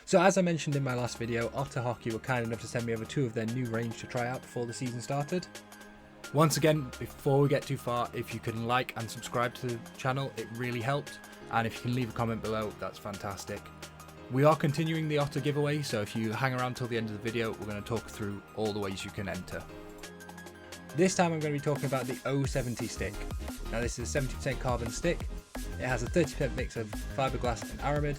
So as I mentioned in my last video, Otter Hockey were kind enough to send me over 2 of their new range to try out before the season started. Once again, before we get too far, if you can like and subscribe to the channel, it really helps. And if you can leave a comment below, that's fantastic. We are continuing the Otter giveaway, so if you hang around till the end of the video, we're going to talk through all the ways you can enter. This time I'm going to be talking about the O70 stick. Now this is a 70% carbon stick. It has a 30% mix of fiberglass and aramid.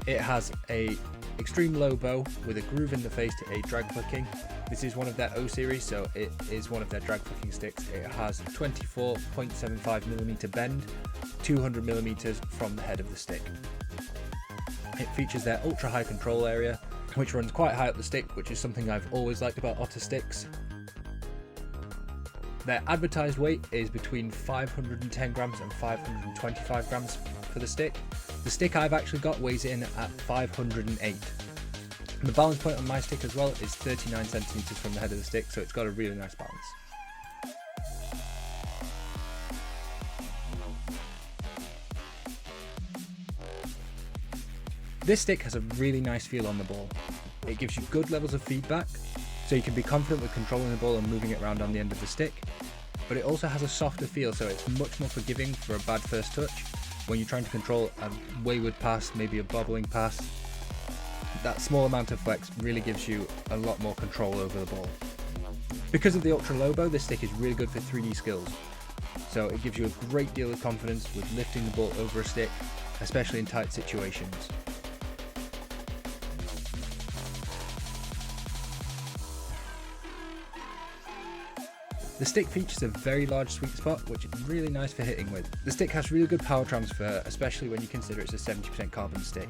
It has a extreme low bow with a groove in the face to aid drag flicking. This is one of their O series, so it is one of their drag flicking sticks. It has 24.75mm bend, 200mm from the head of the stick. It features their ultra high control area, which runs quite high up the stick, which is something I've always liked about Otter sticks. Their advertised weight is between 510 grams and 525 grams for the stick. The stick I've actually got weighs in at 508. The balance point on my stick as well is 39 centimeters from the head of the stick, so it's got a really nice balance. This stick has a really nice feel on the ball. It gives you good levels of feedback, so you can be confident with controlling the ball and moving it around on the end of the stick. But it also has a softer feel, so it's much more forgiving for a bad first touch. When you're trying to control a wayward pass, maybe a bobbling pass, that small amount of flex really gives you a lot more control over the ball. Because of the ultra low bow, this stick is really good for 3D skills. So it gives you a great deal of confidence with lifting the ball over a stick, especially in tight situations. The stick features a very large sweet spot, which is really nice for hitting with. The stick has really good power transfer, especially when you consider it's a 70% carbon stick.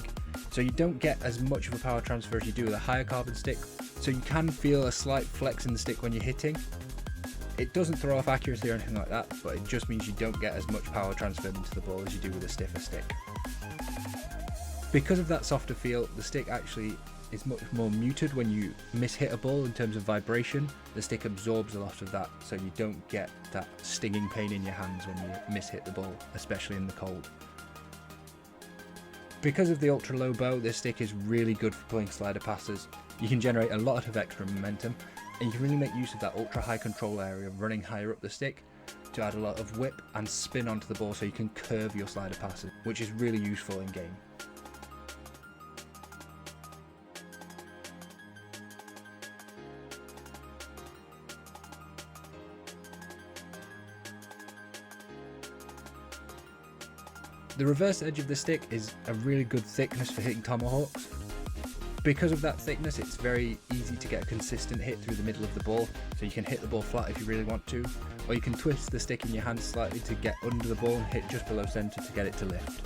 So you don't get as much of a power transfer as you do with a higher carbon stick, so you can feel a slight flex in the stick when you're hitting. It doesn't throw off accuracy or anything like that, but it just means you don't get as much power transferred into the ball as you do with a stiffer stick. Because of that softer feel, the stick actually is much more muted when you miss-hit a ball in terms of vibration. The stick absorbs a lot of that, so you don't get that stinging pain in your hands when you miss-hit the ball, especially in the cold. Because of the ultra low bow, this stick is really good for pulling slider passes. You can generate a lot of extra momentum, and you can really make use of that ultra high control area running higher up the stick to add a lot of whip and spin onto the ball so you can curve your slider passes, which is really useful in game. The reverse edge of the stick is a really good thickness for hitting tomahawks. Because of that thickness, it's very easy to get a consistent hit through the middle of the ball, so you can hit the ball flat if you really want to, or you can twist the stick in your hand slightly to get under the ball and hit just below centre to get it to lift.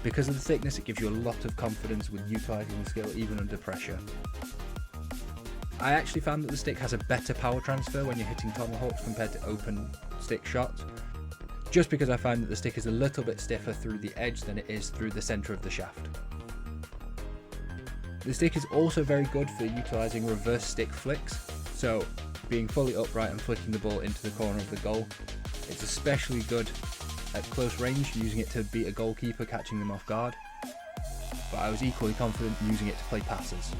Because of the thickness, it gives you a lot of confidence with utilising the skill even under pressure. I actually found that the stick has a better power transfer when you're hitting tomahawks compared to open stick shots, just because I find that the stick is a little bit stiffer through the edge than it is through the centre of the shaft. The stick is also very good for utilising reverse stick flicks, so being fully upright and flicking the ball into the corner of the goal. It's especially good at close range, using it to beat a goalkeeper, catching them off guard, but I was equally confident using it to play passes.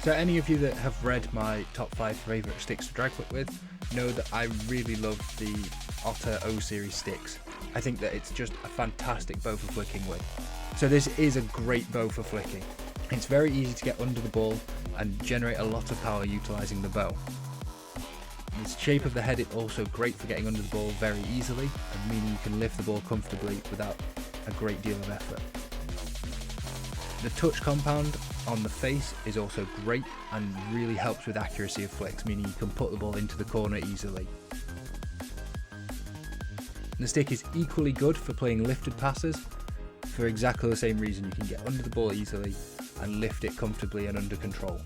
So any of you that have read my top 5 favourite sticks to drag flick with know that I really love the Otter O series sticks. I think that it's just a fantastic bow for flicking with. So this is a great bow for flicking. It's very easy to get under the ball and generate a lot of power utilising the bow. The shape of the head is also great for getting under the ball very easily, and meaning you can lift the ball comfortably without a great deal of effort. The touch compound on the face is also great and really helps with accuracy of flicks, meaning you can put the ball into the corner easily. The stick is equally good for playing lifted passes for exactly the same reason. You can get under the ball easily and lift it comfortably and under control.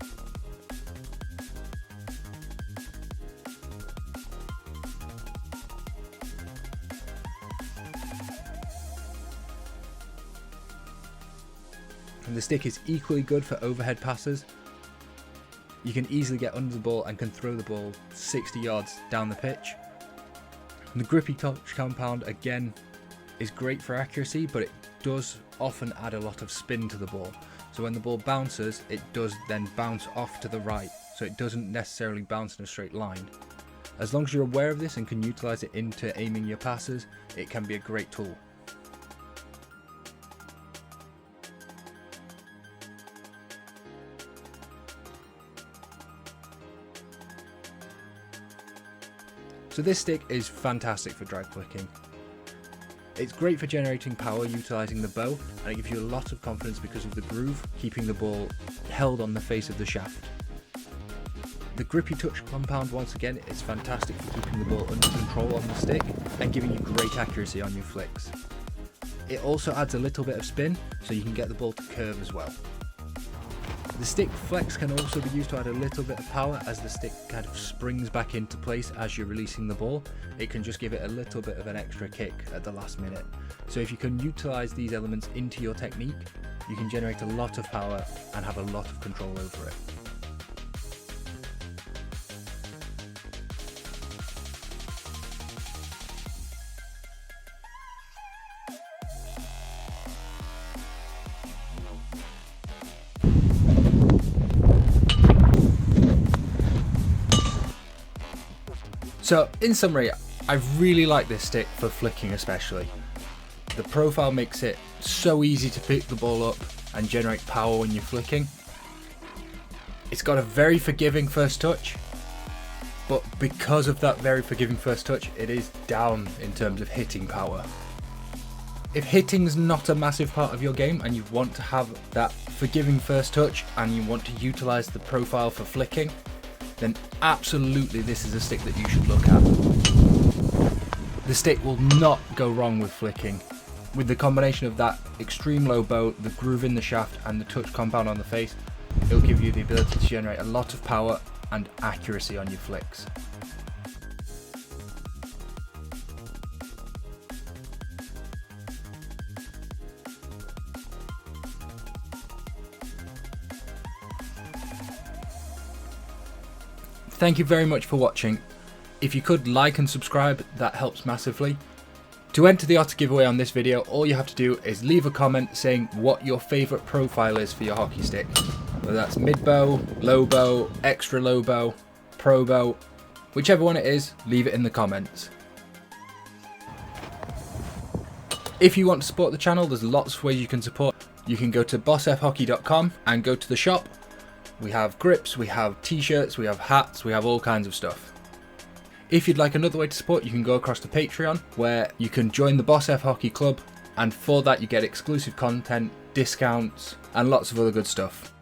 And the stick is equally good for overhead passes. You can easily get under the ball and can throw the ball 60 yards down the pitch. And the grippy touch compound again is great for accuracy, but it does often add a lot of spin to the ball. So when the ball bounces, it does then bounce off to the right, so it doesn't necessarily bounce in a straight line. As long as you're aware of this and can utilize it into aiming your passes, it can be a great tool. So this stick is fantastic for drag flicking. It's great for generating power utilising the bow, and it gives you a lot of confidence because of the groove, keeping the ball held on the face of the shaft. The grippy touch compound once again is fantastic for keeping the ball under control on the stick and giving you great accuracy on your flicks. It also adds a little bit of spin so you can get the ball to curve as well. The stick flex can also be used to add a little bit of power as the stick kind of springs back into place as you're releasing the ball. It can just give it a little bit of an extra kick at the last minute. So if you can utilise these elements into your technique, you can generate a lot of power and have a lot of control over it. So in summary, I really like this stick for flicking especially. The profile makes it so easy to pick the ball up and generate power when you're flicking. It's got a very forgiving first touch, but because of that very forgiving first touch, it is down in terms of hitting power. If hitting's not a massive part of your game and you want to have that forgiving first touch and you want to utilise the profile for flicking, then absolutely this is a stick that you should look at. The stick will not go wrong with flicking. With the combination of that extreme low bow, the groove in the shaft and the touch compound on the face, it'll give you the ability to generate a lot of power and accuracy on your flicks. Thank you very much for watching. If you could like and subscribe, that helps massively. To enter the Otter giveaway on this video, all you have to do is leave a comment saying what your favourite profile is for your hockey stick. Whether that's mid bow, low bow, extra low bow, pro bow, whichever one it is, leave it in the comments. If you want to support the channel, there's lots of ways you can support. You can go to bossfhockey.com and go to the shop. We have grips, we have t-shirts, we have hats, we have all kinds of stuff. If you'd like another way to support, you can go across to Patreon, where you can join the Boss F Hockey Club, and for that you get exclusive content, discounts, and lots of other good stuff.